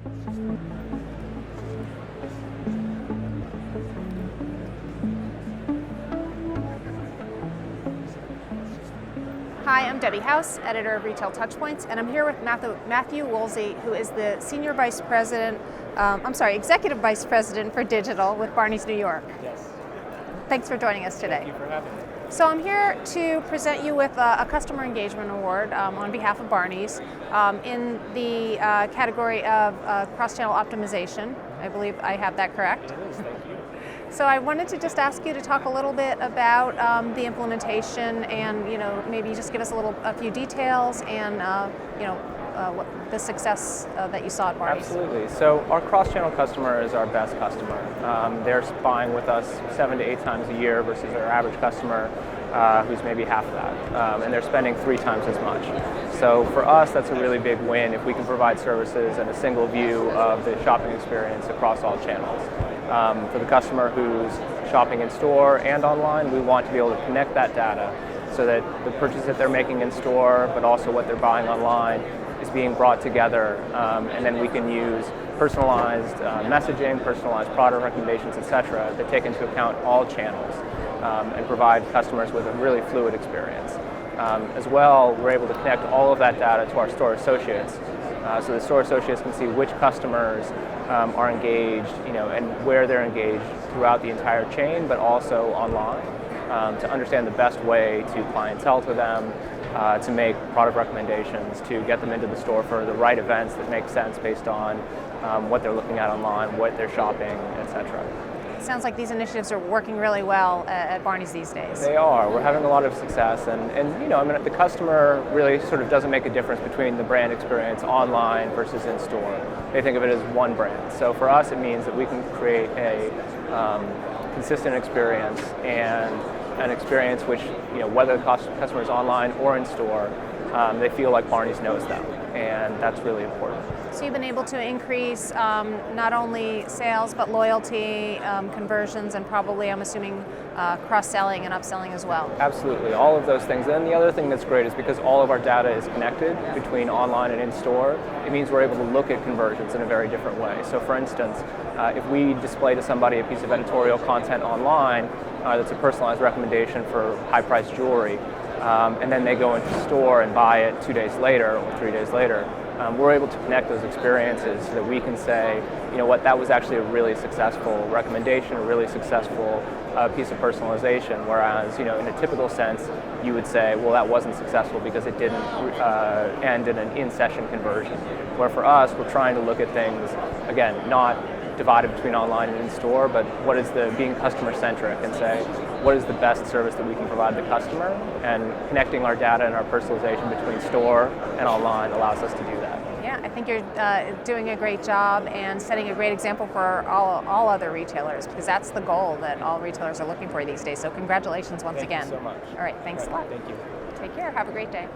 Hi, I'm Debbie House, editor of Retail TouchPoints, and I'm here with Matthew Woolsey, who is the Executive Vice President for Digital with Barneys New York. Yes. Thanks for joining us today. Thank you for having me. So I'm here to present you with a Customer Engagement Award on behalf of Barneys in the category of cross-channel optimization. I believe I have that correct. It is, thank you. So I wanted to just ask you to talk a little bit about the implementation, and maybe just give us a few details, and what the success that you saw at Barneys. Absolutely. So our cross-channel customer is our best customer. They're buying with us 7 to 8 times a year versus our average customer, who's maybe half that, and they're spending 3 times as much. So for us, that's a really big win if we can provide services and a single view of the shopping experience across all channels. For the customer who's shopping in store and online, we want to be able to connect that data so that the purchase that they're making in store, but also what they're buying online, is being brought together, and then we can use personalized messaging, personalized product recommendations, etc., that take into account all channels and provide customers with a really fluid experience. As well, we're able to connect all of that data to our store associates, so the store associates can see which customers are engaged, and where they're engaged throughout the entire chain, but also online, to understand the best way to clientele to them, to make product recommendations, to get them into the store for the right events that make sense based on what they're looking at online, what they're shopping, etc. It sounds like these initiatives are working really well at Barneys these days. They are. We're having a lot of success, and the customer really sort of doesn't make a difference between the brand experience online versus in store. They think of it as one brand. So for us, it means that we can create a consistent experience, and an experience which, whether the customer is online or in store, they feel like Barneys knows them, and that's really important. So you've been able to increase not only sales, but loyalty, conversions, and probably, I'm assuming, cross-selling and upselling as well. Absolutely, all of those things. And the other thing that's great is because all of our data is connected between online and in-store, it means we're able to look at conversions in a very different way. So for instance, if we display to somebody a piece of editorial content online that's a personalized recommendation for high-priced jewelry, and then they go into store and buy it 2 days later or 3 days later, we're able to connect those experiences so that we can say, that was actually a really successful recommendation, a really successful piece of personalization, whereas, in a typical sense, you would say, well, that wasn't successful because it didn't end in an in-session conversion. Where for us, we're trying to look at things, again, not divided between online and in-store, but what is being customer-centric, and say, what is the best service that we can provide the customer, and connecting our data and our personalization between store and online allows us to do that. Yeah, I think you're doing a great job and setting a great example for all other retailers, because that's the goal that all retailers are looking for these days. So congratulations once again. Thank you so much. All right, thanks a lot. Thank you. Take care. Have a great day.